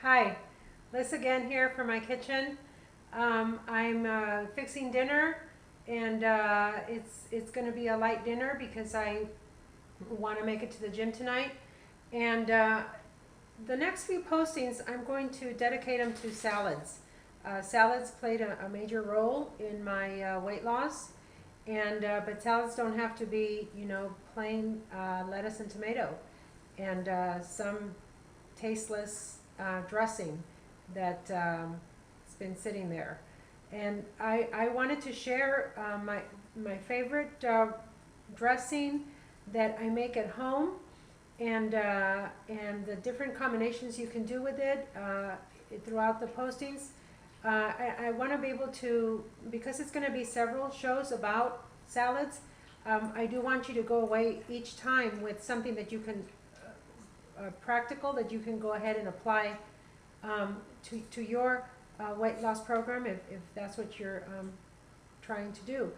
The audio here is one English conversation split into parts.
Hi, Liz again here for my kitchen. I'm fixing dinner, and it's going to be a light dinner because I want to make it to the gym tonight. And the next few postings, I'm going to dedicate them to salads. Salads played a major role in my weight loss, and but salads don't have to be, plain lettuce and tomato, and some tasteless dressing that has been sitting there. And I wanted to share my favorite dressing that I make at home, and the different combinations you can do with it throughout the postings. I want to be able to, because it's going to be several shows about salads, I do want you to go away each time with something that you can practical, that you can go ahead and apply to your weight loss program, if that's what you're trying to do.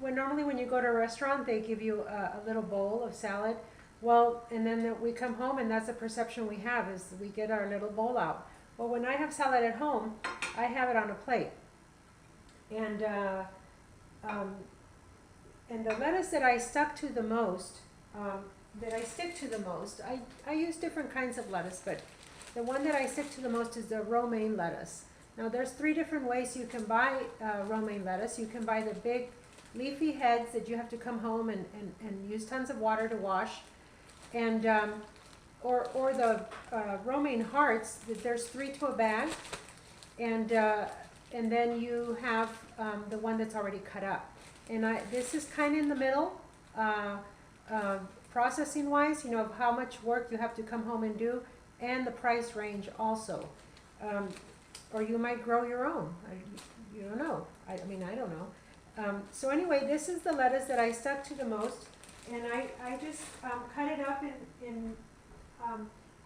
Normally when you go to a restaurant, they give you a little bowl of salad. Well, and then we come home, and that's the perception we have, is we get our little bowl out. Well, when I have salad at home, I have it on a plate. And the lettuce that I stick to the most, I use different kinds of lettuce, but the one that I stick to the most is the romaine lettuce. Now, there's 3 different ways you can buy romaine lettuce. You can buy the big leafy heads that you have to come home and use tons of water to wash, and or the romaine hearts. There's 3 to a bag, and then you have the one that's already cut up. And this is kind of in the middle, processing wise, of how much work you have to come home and do, and the price range also. Or you might grow your own. You don't know. I don't know. So anyway, this is the lettuce that I stuck to the most, and I just cut it up in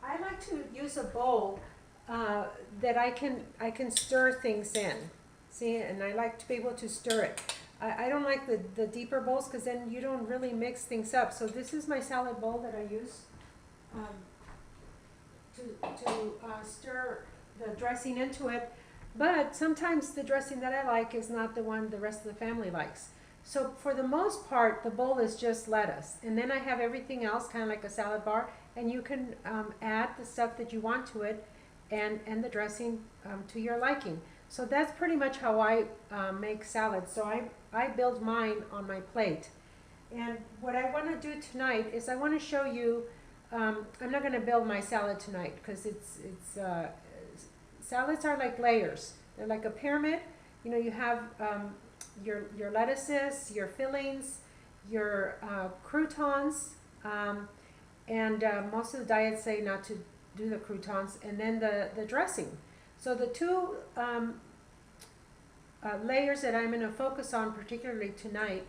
I like to use a bowl that I can stir things in. See, and I like to be able to stir it. I don't like the deeper bowls, because then you don't really mix things up. So this is my salad bowl that I use to stir the dressing into it. But sometimes the dressing that I like is not the one the rest of the family likes. So for the most part, the bowl is just lettuce. And then I have everything else, kind of like a salad bar. And you can add the stuff that you want to it, and the dressing to your liking. So that's pretty much how I make salad. So I build mine on my plate. And what I want to do tonight is I want to show you, I'm not going to build my salad tonight, because salads are like layers. They're like a pyramid. You have your lettuces, your fillings, your croutons, and most of the diets say not to do the croutons, and then the dressing. So the 2 layers that I'm going to focus on particularly tonight,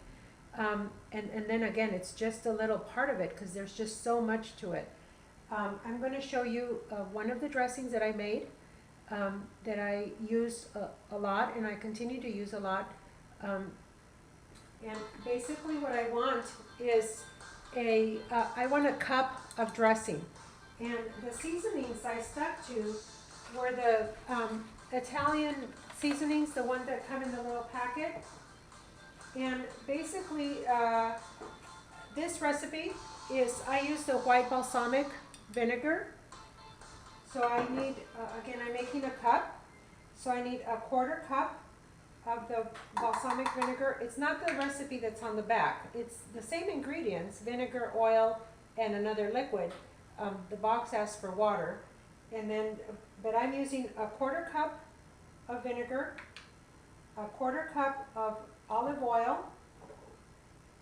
and then again, it's just a little part of it, because there's just so much to it. I'm going to show you one of the dressings that I made, that I use a lot, and I continue to use a lot. And basically what I want is I want a cup of dressing. And the seasonings I stuck to were the Italian seasonings, the ones that come in the little packet. And basically, this recipe is, I use the white balsamic vinegar. So I need, again, I'm making a cup. So I need a 1/4 cup of the balsamic vinegar. It's not the recipe that's on the back. It's the same ingredients, vinegar, oil, and another liquid. The box asks for water. And then, but I'm using a 1/4 cup of vinegar, a 1/4 cup of olive oil.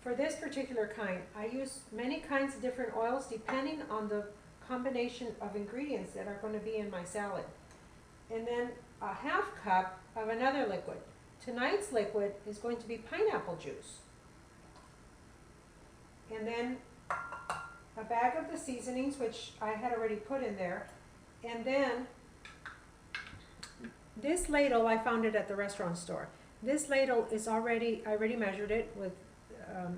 For this particular kind, I use many kinds of different oils depending on the combination of ingredients that are going to be in my salad. And then a 1/2 cup of another liquid. Tonight's liquid is going to be pineapple juice. And then a bag of the seasonings, which I had already put in there. And then this ladle, I found it at the restaurant store. This ladle is I already measured it with,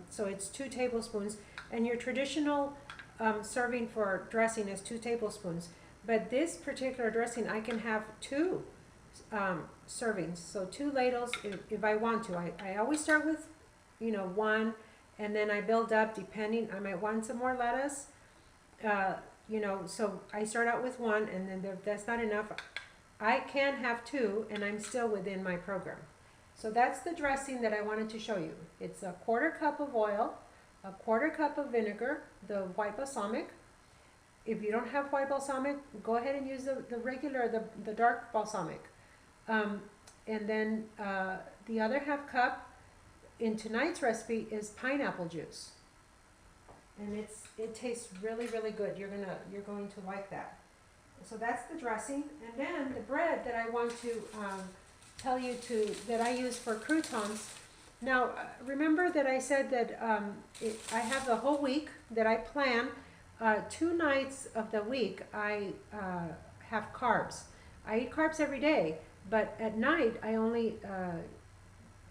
so it's 2 tablespoons. And your traditional serving for dressing is 2 tablespoons. But this particular dressing, I can have 2 servings, so 2 ladles if I want to. I always start with, 1, and then I build up depending. I might want some more lettuce, so I start out with 1, and then if that's not enough, I can have 2, and I'm still within my program. So that's the dressing that I wanted to show you. It's a 1/4 cup of oil, a 1/4 cup of vinegar, the white balsamic. If you don't have white balsamic, go ahead and use the regular, the dark balsamic. And then the other 1/2 cup in tonight's recipe is pineapple juice. And it tastes really, really good. You're going to like that. So that's the dressing. And then the bread that I want to tell you that I use for croutons. Now, remember that I said that I have the whole week that I plan. 2 nights of the week I have carbs. I eat carbs every day, but at night I only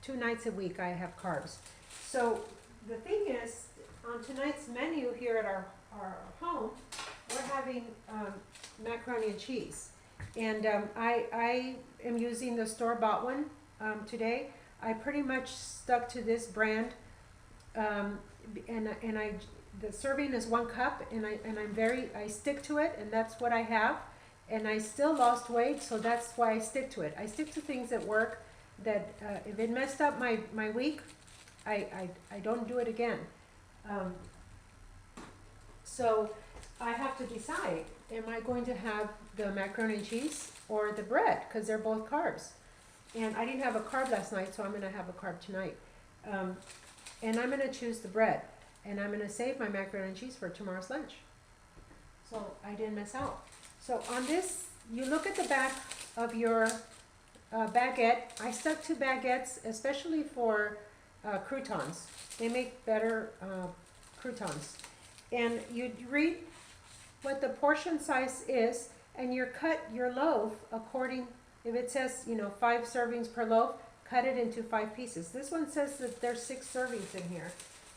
2 nights a week I have carbs. So the thing is, on tonight's menu here at our home, we're having macaroni and cheese. And I am using the store-bought one today. I pretty much stuck to this brand, the serving is 1 cup, and I stick to it, and that's what I have. And I still lost weight, so that's why I stick to it. I stick to things that work. That if it messed up my week, I don't do it again. So I have to decide: am I going to have the macaroni and cheese or the bread? Because they're both carbs. And I didn't have a carb last night, so I'm going to have a carb tonight. And I'm going to choose the bread. And I'm going to save my macaroni and cheese for tomorrow's lunch. So I didn't miss out. So on this, you look at the back of your baguette. I stuck to baguettes, especially for croutons. They make better croutons. And you read what the portion size is, and you cut your loaf according, if it says, 5 servings per loaf, cut it into 5 pieces. This one says that there's 6 servings in here,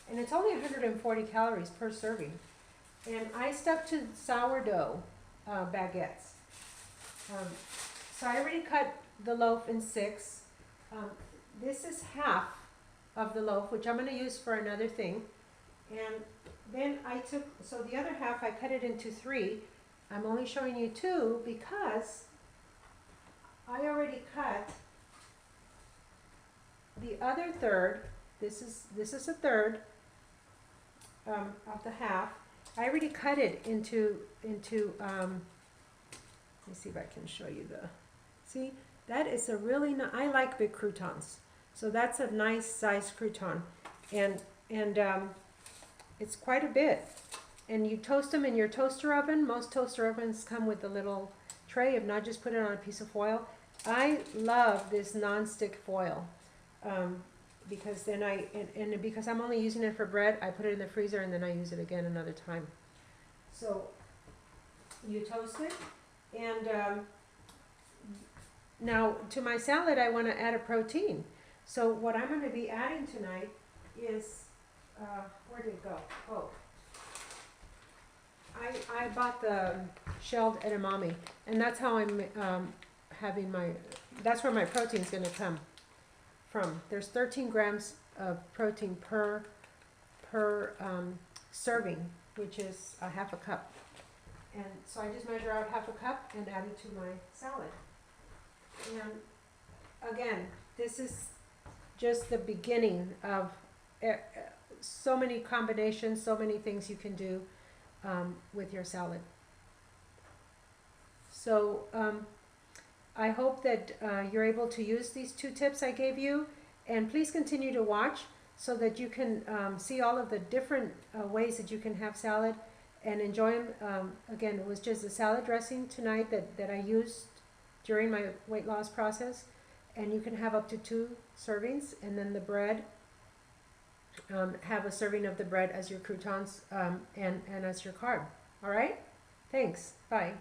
and it's only 140 calories per serving. And I stuck to sourdough baguettes. So I already cut the loaf in 6. This is half of the loaf, which I'm going to use for another thing. And then so the other half I cut it into 3. I'm only showing you 2 because I already cut the other third. This is a third of the half. I already cut it into let me see if I can show you see, that is a really nice, I like big croutons. So that's a nice sized crouton. And it's quite a bit. And you toast them in your toaster oven. Most toaster ovens come with a little tray. If not, just put it on a piece of foil. I love this non-stick foil because then because I'm only using it for bread, I put it in the freezer and then I use it again another time. So you toast it, and now to my salad I want to add a protein. So what I'm going to be adding tonight is where did it go? Oh, I bought the shelled edamame, and that's how I'm having that's where my protein's going to come from. There's 13 grams of protein per serving, which is a 1/2 cup. And so I just measure out 1/2 cup and add it to my salad. And again, this is just the beginning of so many combinations, so many things you can do with your salad. So I hope that you're able to use these 2 tips I gave you, and please continue to watch so that you can see all of the different ways that you can have salad and enjoy them. Again, it was just a salad dressing tonight that I used during my weight loss process, and you can have up to 2 servings, and then the bread, have a serving of the bread as your croutons and as your carb. All right? Thanks. Bye.